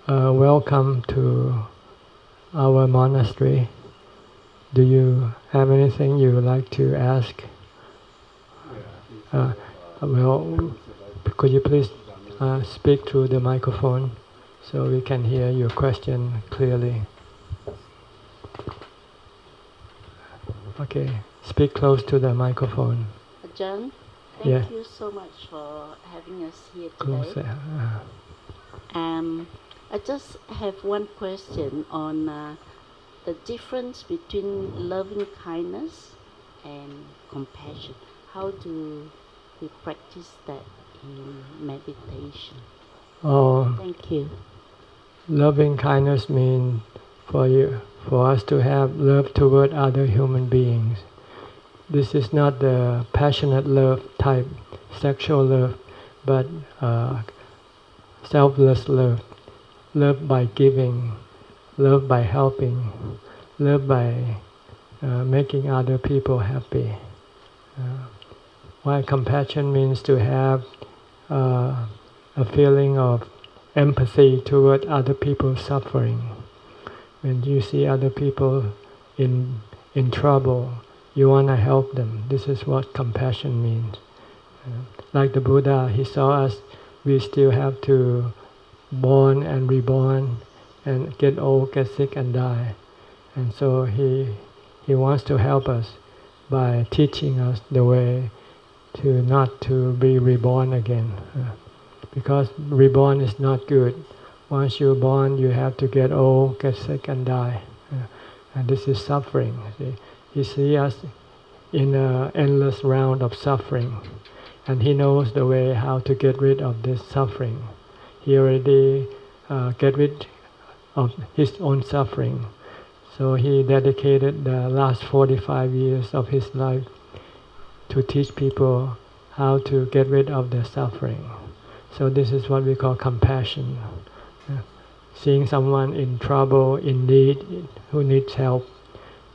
Welcome to our monastery. Do you have anything you would like to ask? Uh, well, could you please speak through the microphone so we can hear your question clearly? Okay, speak close to the microphone. Ajahn, Yeah. thank you so much for having us here Close. today. I just have one question on the difference between loving kindness and compassion. How do we practice that in meditation? Oh, Thank you. loving kindness means for us to have love toward other human beings. This is not the passionate love type, sexual love, but selfless love. Love by giving, love by helping, love by making other people happy. While compassion means to have a feeling of empathy toward other people's suffering. When you see other people in trouble, you want to help them. This is what compassion means. Like the Buddha, he saw us, we still have to born and reborn and get old, get sick and die. And so he wants to help us by teaching us the way to not to be reborn again. Because reborn is not good. Once you're born, you have to get old, get sick and die. And this is suffering. He sees us in an endless round of suffering. And he knows the way how to get rid of this suffering. He already get rid of his own suffering. So he dedicated the last 45 years of his life to teach people how to get rid of their suffering. So this is what we call compassion. Seeing someone in trouble, in need, who needs help,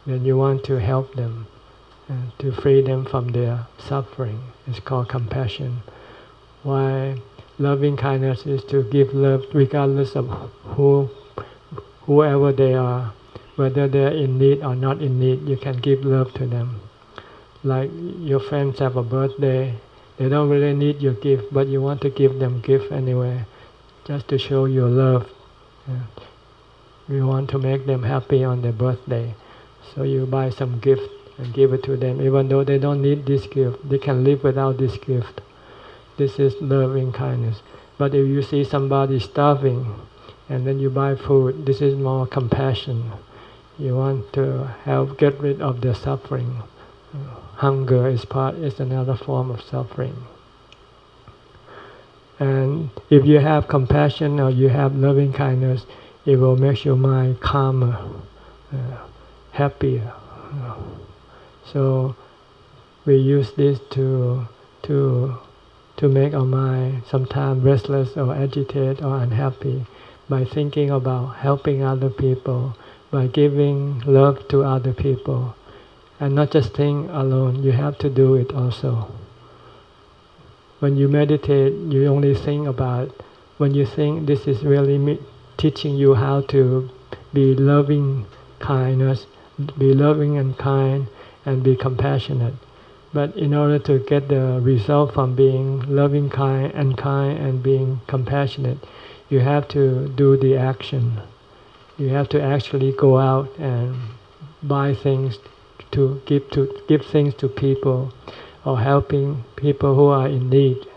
then you want to help them to free them from their suffering. It's called compassion. Why loving kindness is to give love regardless of whoever they are, whether they're in need or not in need, you can give love to them. Like your friends have a birthday, they don't really need your gift, but you want to give them gift anyway, just to show your love. You want to make them happy on their birthday, so you buy some gift and give it to them, even though they don't need this gift. They can live without this gift. This is loving kindness. But if you see somebody starving and then you buy food, this is more compassion. You want to help get rid of their suffering. Hunger is another form of suffering. And if you have compassion or you have loving kindness, it will make your mind calmer, happier. So we use this to make our mind sometimes restless or agitated or unhappy by thinking about helping other people, by giving love to other people. And not just think alone, you have to do it also. When you meditate, you only think about, when you think this is really teaching you how to be loving kindness, be loving and kind, and be compassionate. But in order to get the result from being loving kind and being compassionate, you have to do the action. You have to actually go out and buy things to give things to people, or helping people who are in need.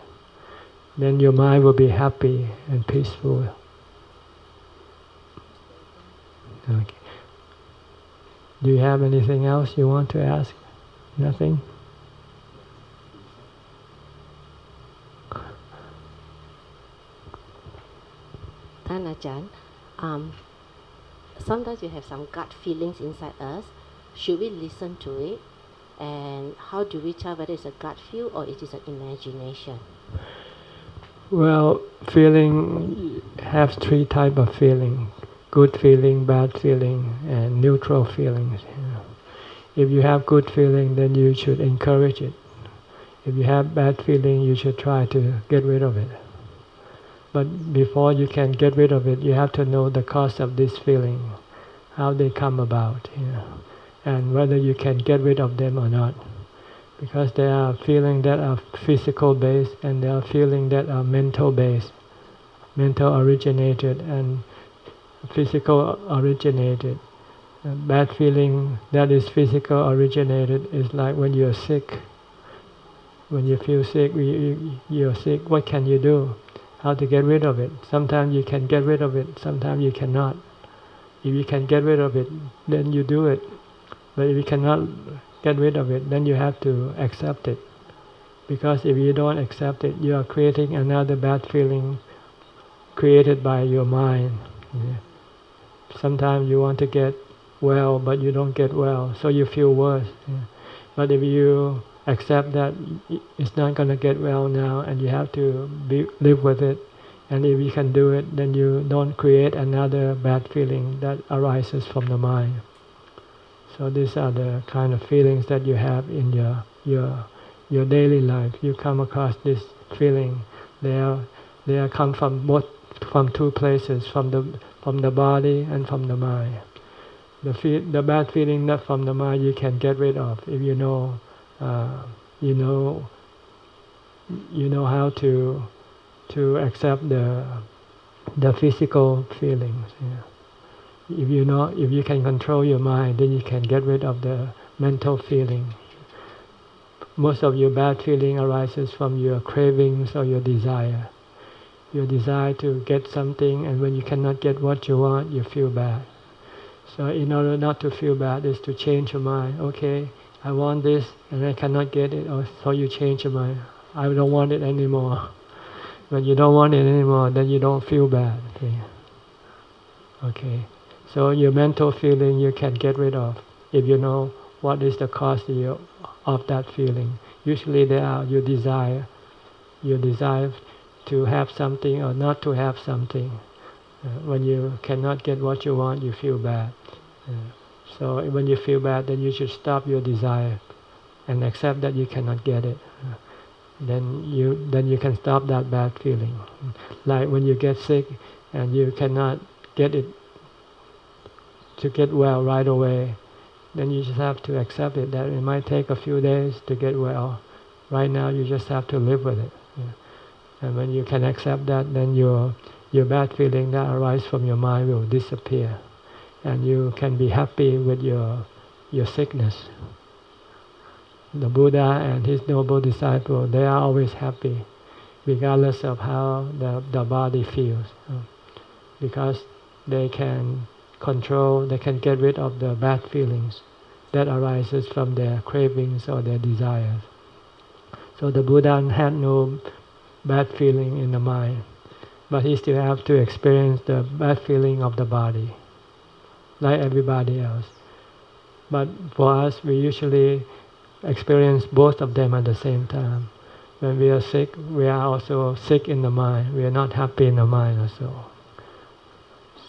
Then your mind will be happy and peaceful. Okay. Do you have anything else you want to ask? Nothing? Ajahn, sometimes we have some gut feelings inside us. Should we listen to it? And how do we tell whether it's a gut feel or it is an imagination? Well, feeling have three types of feeling: good feeling, bad feeling, and neutral feelings. If you have good feeling, then you should encourage it. If you have bad feeling, you should try to get rid of it. But before you can get rid of it, you have to know the cause of this feeling, how they come about, and whether you can get rid of them or not. Because there are feelings that are physical based and there are feelings that are mental based, mental originated and physical originated. A bad feeling that is physical originated is like when you're sick. When you feel sick, you're sick, what can you do? How to get rid of it? Sometimes you can get rid of it, sometimes you cannot. If you can get rid of it, then you do it. But if you cannot get rid of it, then you have to accept it. Because if you don't accept it, you are creating another bad feeling created by your mind. Sometimes you want to get well, but you don't get well, so you feel worse. But if you accept that it's not going to get well now and you have to live with it, and if you can do it, then you don't create another bad feeling that arises from the mind. So these are the kind of feelings that you have in your daily life. You come across this feeling. They come from two places, from the body and from the mind. The bad feeling not from the mind you can get rid of if you know how to accept the physical feelings. If you can control your mind, then you can get rid of the mental feeling. Most of your bad feeling arises from your cravings or your desire. Your desire to get something, and when you cannot get what you want, you feel bad. So in order not to feel bad is to change your mind. Okay, I want this and I cannot get it, so you change your mind. I don't want it anymore. When you don't want it anymore, then you don't feel bad. Okay. So your mental feeling you can get rid of if you know what is the cause of that feeling. Usually they are your desire to have something or not to have something. When you cannot get what you want, you feel bad. So when you feel bad, then you should stop your desire and accept that you cannot get it. Then you can stop that bad feeling. Like when you get sick and you cannot get it to get well right away, then you just have to accept it, that it might take a few days to get well. Right now you just have to live with it. And when you can accept that, then your bad feeling that arises from your mind will disappear, and you can be happy with your sickness. The Buddha and his noble disciple, they are always happy, regardless of how the body feels, because they can control, they can get rid of the bad feelings that arises from their cravings or their desires. So the Buddha had no bad feeling in the mind, but he still have to experience the bad feeling of the body, like everybody else. But for us, we usually experience both of them at the same time. When we are sick, we are also sick in the mind. We are not happy in the mind also.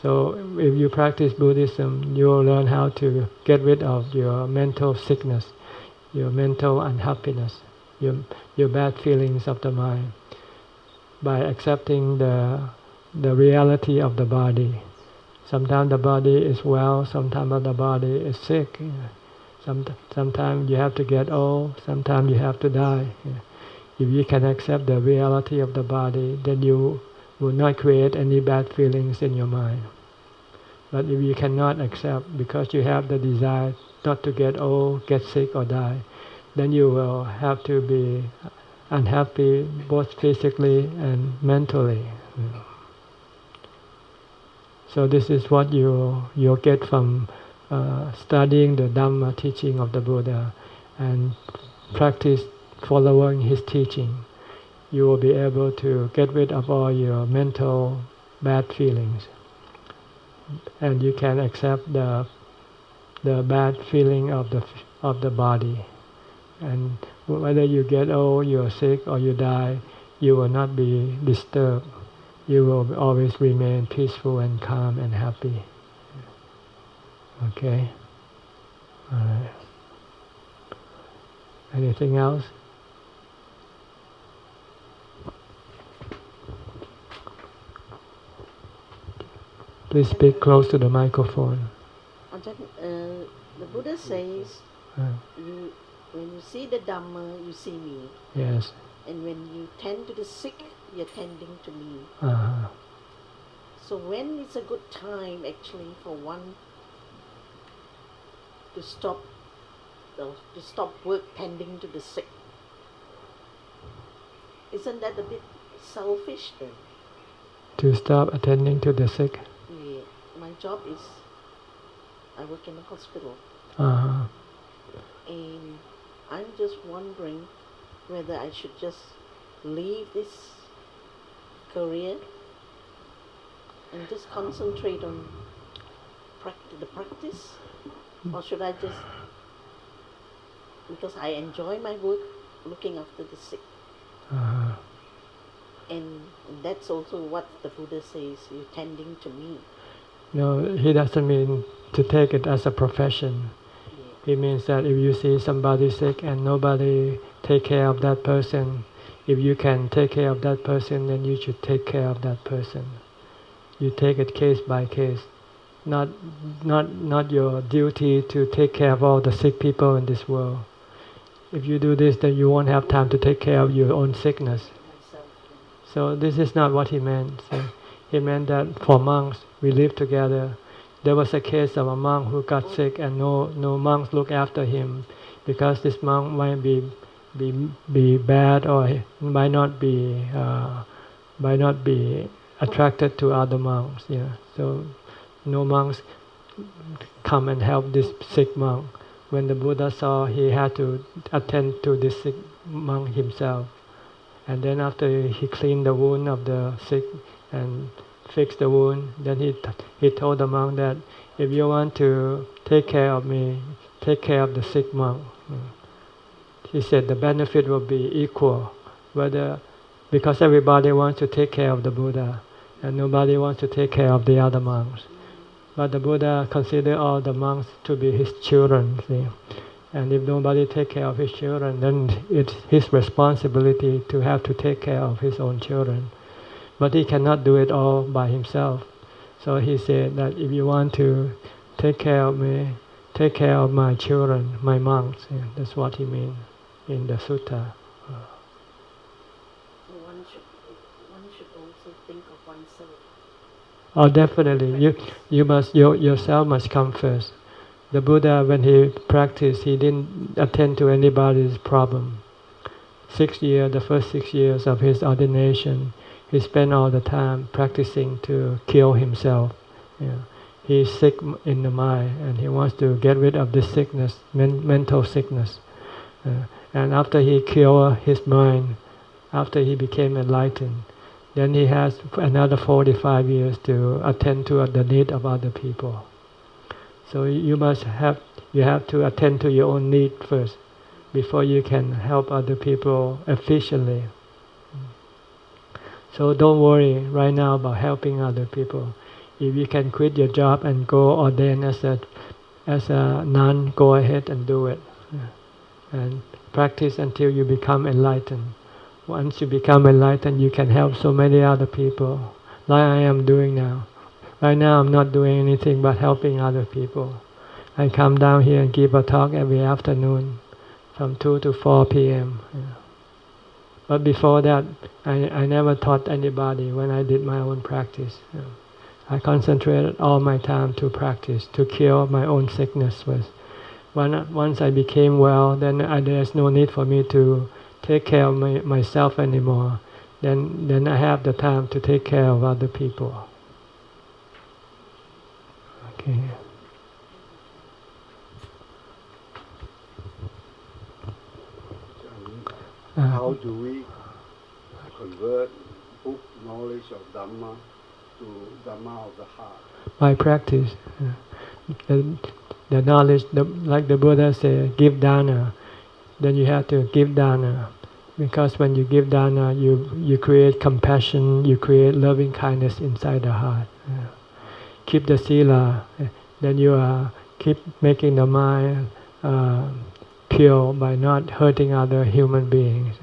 So if you practice Buddhism, you will learn how to get rid of your mental sickness, your mental unhappiness, your bad feelings of the mind, by accepting the reality of the body. Sometimes the body is well, sometimes the body is sick. Sometimes you have to get old, sometimes you have to die. If you can accept the reality of the body, then you will not create any bad feelings in your mind. But if you cannot accept, because you have the desire not to get old, get sick or die, then you will have to be unhappy both physically and mentally. So this is what you'll get from studying the Dhamma teaching of the Buddha and practice following his teaching. You will be able to get rid of all your mental bad feelings, and you can accept the bad feeling of the body. And whether you get old, you're sick, or you die, you will not be disturbed. You will always remain peaceful and calm and happy. Okay? Alright. Anything else? Please speak close to the microphone. Ajahn, the Buddha says, when you see the Dhamma, you see me. Yes. And when you tend to the sick, you're tending to me. Uh-huh. So when is a good time actually for one to stop work tending to the sick? Isn't that a bit selfish then? To stop attending to the sick? Yeah. My job is, I work in a hospital. Uh-huh. And I'm just wondering whether I should just leave this career and just concentrate on the practice, or should I just, because I enjoy my work looking after the sick. Uh-huh. And that's also what the Buddha says, you're tending to me. No, he doesn't mean to take it as a profession. Yeah. It means that if you see somebody sick and nobody take care of that person, if you can take care of that person, then you should take care of that person. You take it case by case. Not your duty to take care of all the sick people in this world. If you do this, then you won't have time to take care of your own sickness. So this is not what he meant. So he meant that for monks, we live together. There was a case of a monk who got sick and no monks look after him because this monk might be bad or might not be attracted to other monks. Yeah. So no monks come and help this sick monk. When the Buddha saw, he had to attend to this sick monk himself. And then after he cleaned the wound of the sick and fixed the wound, then he told the monk that if you want to take care of me, take care of the sick monk. He said the benefit will be equal, because everybody wants to take care of the Buddha and nobody wants to take care of the other monks. But the Buddha considered all the monks to be his children. See? And if nobody take care of his children, then it's his responsibility to have to take care of his own children. But he cannot do it all by himself. So he said that if you want to take care of me, take care of my children, my monks. Yeah, that's what he means in the sutta. One should also think of oneself. Oh, definitely. Yourself must come first. The Buddha, when he practiced, he didn't attend to anybody's problem. The first 6 years of his ordination, he spent all the time practicing to kill himself. Yeah. He's sick in the mind and he wants to get rid of this sickness, mental sickness. And after he cured his mind, after he became enlightened, then he has another 45 years to attend to the need of other people. So you have to attend to your own need first before you can help other people efficiently. So don't worry right now about helping other people. If you can quit your job and go ordain as a nun, go ahead and do it. And practice until you become enlightened. Once you become enlightened, you can help so many other people, like I am doing now. Right now I'm not doing anything but helping other people. I come down here and give a talk every afternoon from 2 to 4 p.m. Yeah. But before that, I never taught anybody when I did my own practice. Yeah. I concentrated all my time to practice, to cure my own sickness first. Once I became well, then there's no need for me to take care of myself anymore. Then I have the time to take care of other people. Okay. How do we convert book knowledge of Dhamma to Dhamma of the heart? By practice. The knowledge, like the Buddha said, give dana. Then you have to give dana. Because when you give dana, you create compassion, you create loving kindness inside the heart. Yeah. Keep the sila, then you keep making the mind pure by not hurting other human beings.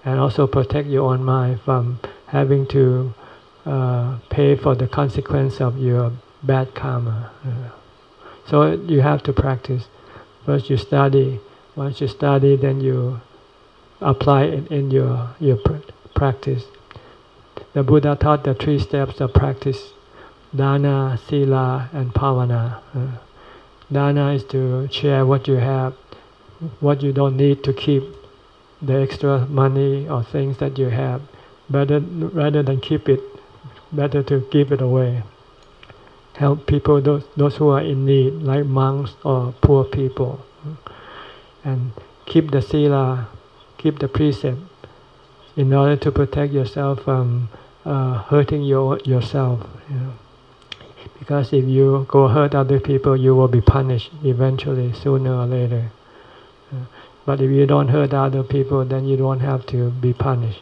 And also protect your own mind from having to pay for the consequence of your bad karma. So you have to practice. First you study. Once you study, then you apply it in your practice. The Buddha taught the 3 steps of practice: dana, sila, and bhavana. Dana is to share what you have, what you don't need to keep, the extra money or things that you have. Rather than keep it, better to give it away. Help people, those who are in need, like monks or poor people. And keep the sila, keep the precept, in order to protect yourself from hurting yourself. Because if you go hurt other people, you will be punished eventually, sooner or later. But if you don't hurt other people, then you don't have to be punished.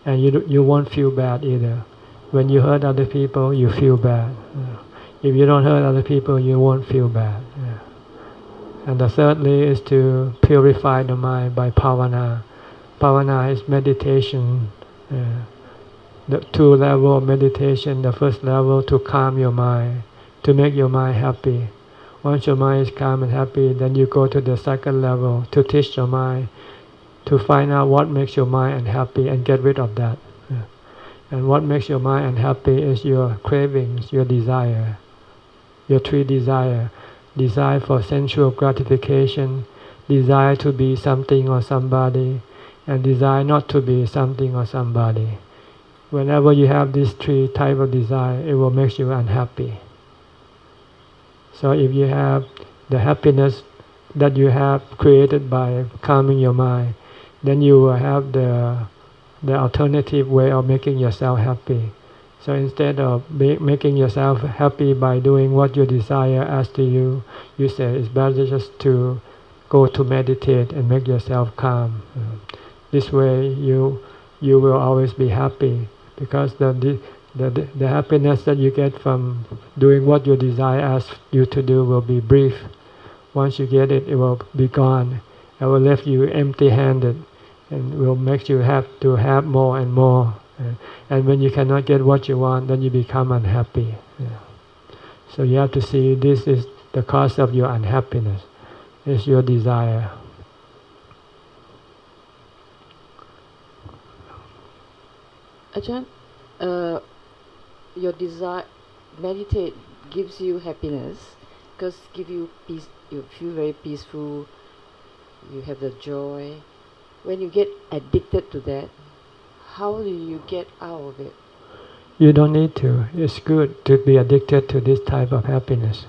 And you won't feel bad either. When you hurt other people, you feel bad. If you don't hurt other people, you won't feel bad. And the thirdly is to purify the mind by bhavana. Bhavana is meditation. The 2 levels of meditation. The first level to calm your mind, to make your mind happy. Once your mind is calm and happy, then you go to the second level to teach your mind, to find out what makes your mind unhappy and get rid of that. And what makes your mind unhappy is your cravings, your desire, your 3 desire. Desire for sensual gratification, desire to be something or somebody, and desire not to be something or somebody. Whenever you have these 3 types of desire, it will make you unhappy. So if you have the happiness that you have created by calming your mind, then you will have the alternative way of making yourself happy. So instead of making yourself happy by doing what your desire asks to you, you say it's better just to go to meditate and make yourself calm. This way you will always be happy, because the happiness that you get from doing what your desire asks you to do will be brief. Once you get it, it will be gone. It will leave you empty-handed, and will make you have to have more and more. And when you cannot get what you want, then you become unhappy. So you have to see this is the cause of your unhappiness. It's your desire. Ajahn, your desire, meditate gives you happiness, because give you peace, you feel very peaceful, you have the joy. When you get addicted to that, how do you get out of it? You don't need to. It's good to be addicted to this type of happiness.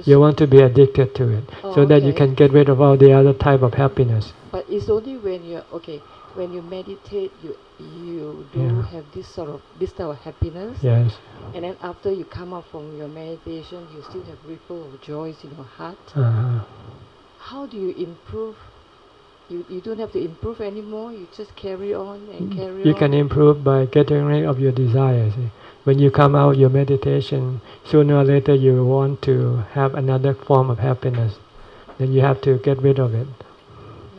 You want to be addicted to it, so that you can get rid of all the other type of happiness. But it's only when you're when you meditate, you do have this type of happiness. Yes. And then after you come out from your meditation, you still have ripple of joys in your heart. How do you improve? You don't have to improve anymore. You just carry on and carry on. You can improve by getting rid of your desires. When you come out your meditation, sooner or later you want to have another form of happiness. Then you have to get rid of it.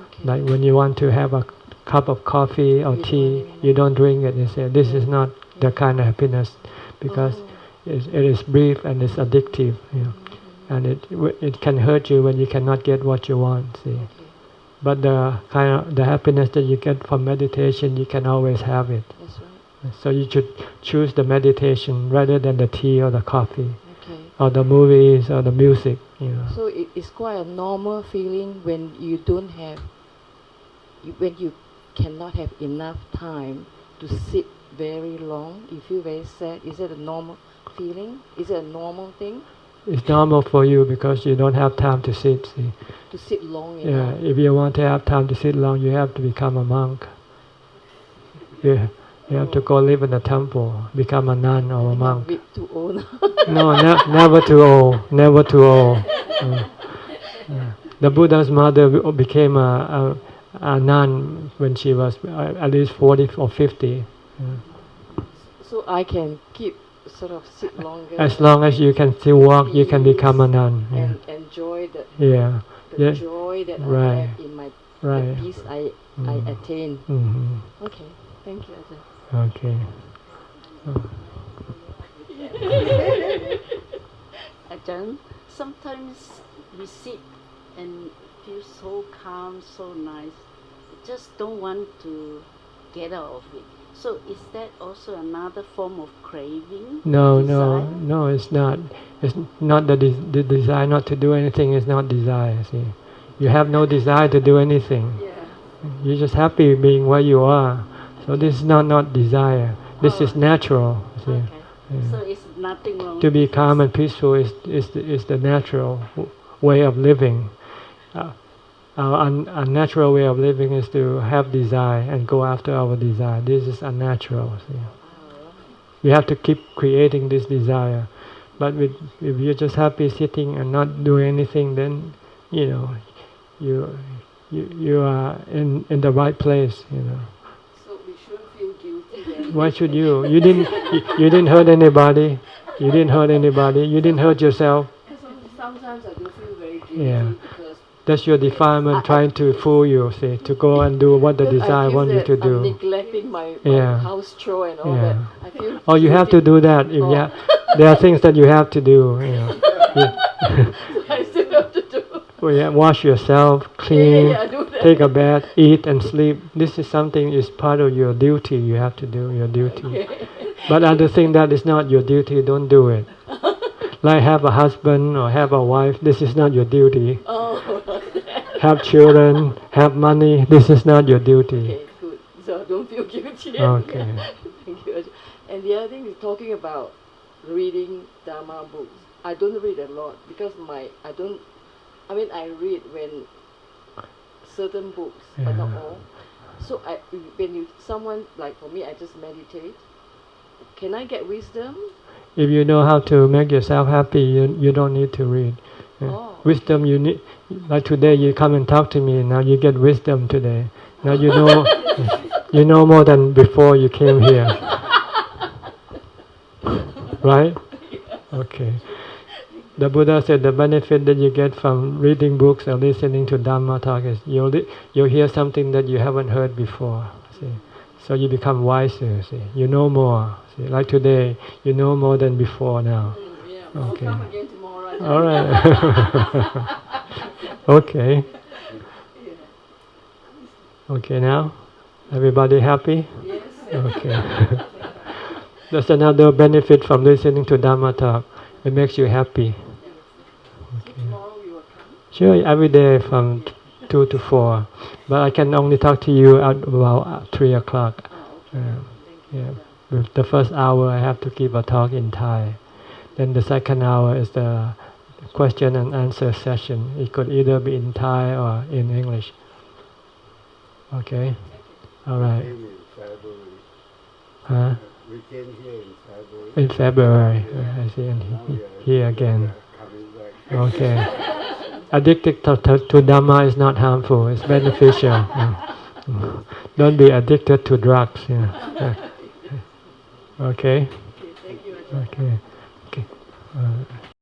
Okay. Like when you want to have a cup of coffee or tea, you don't drink it. You say, this is not the kind of happiness, because it is brief and it's addictive. And it can hurt you when you cannot get what you want. See. But the happiness that you get from meditation, you can always have it. That's right. So you should choose the meditation rather than the tea or the coffee, or the movies or the music. So it's quite a normal feeling when you don't have, when you cannot have enough time to sit very long. You feel very sad. Is it a normal feeling? Is it a normal thing? It's normal for you because you don't have time to sit. See. To sit long enough. Yeah, if you want to have time to sit long, you have to become a monk. You have to go live in a temple, become a nun or a monk. A bit too old. No, never too old. Never too old. The Buddha's mother became a nun when she was at least 40 or 50. So I can keep sort of sit longer. As long as you can still walk, you can become a nun. And enjoy the joy that I have in my the peace I attain. Okay, thank you, Ajahn. Okay. Ajahn, sometimes we sit and feel so calm, so nice. Just don't want to get out of it. So is that also another form of craving? No, desire? no, it's not. It's not the desire not to do anything is not desire. See, you have no desire to do anything. Yeah. You're just happy being where you are. So this is not desire. This is natural. See. Okay. Yeah. So it's nothing wrong. To be with calm this. and peaceful is the natural way of living. Our unnatural way of living is to have desire and go after our desire. This is unnatural. See. You have to keep creating this desire. But if you're just happy sitting and not doing anything, then you are in the right place. So we shouldn't feel guilty then. Why should you? You didn't hurt anybody. You didn't hurt anybody. You didn't hurt yourself. Sometimes I do feel very guilty Yeah. because That's your defilement trying to fool you, see, to go and do what the desire I feel wants you that to I'm do. neglecting my Yeah. house chore and all Yeah. that. I feel Oh, you have to do that. If Oh. there are things that you have to do. I still have to do. Wash yourself, clean, I do that. take a bath, eat and sleep. This is something is part of your duty. You have to do your duty. Okay. But other thing that is not your duty, don't do it. Like have a husband or have a wife. This is not your duty. Oh. Have children, have money. This is not your duty. Okay, good. So I don't feel guilty. Okay. Thank you. And the other thing is talking about reading Dhamma books. I don't read a lot because I read when certain books, but not Yeah. all. So when someone, like for me, I just meditate. Can I get wisdom? If you know how to make yourself happy, you don't need to read. Oh. Wisdom you need. Like today, you come and talk to me. Now you get wisdom today. Now you know more than before you came here. Right? Okay. The Buddha said the benefit that you get from reading books or listening to Dhamma talk is you'll hear something that you haven't heard before. See? So you become wiser. See? You know more. See? Like today, you know more than before now. Yeah. Okay. I'll come again tomorrow. All right. Okay. Okay, now? Everybody happy? Yes. Okay. That's another benefit from listening to Dhamma talk. It makes you happy. So tomorrow you will come? Sure, every day from 2 to 4. But I can only talk to you at about 3 o'clock. Oh, okay. Yeah. With the first hour, I have to give a talk in Thai. Then the second hour is the question and answer session. It could either be in Thai or in English. Okay? All right. Came in February. Huh? We came here in February. In February. I see. And Now we are here again. coming back. Okay. Addicted to Dhamma is not harmful. It's beneficial. Don't be addicted to drugs. Okay? Thank you. Okay. Okay.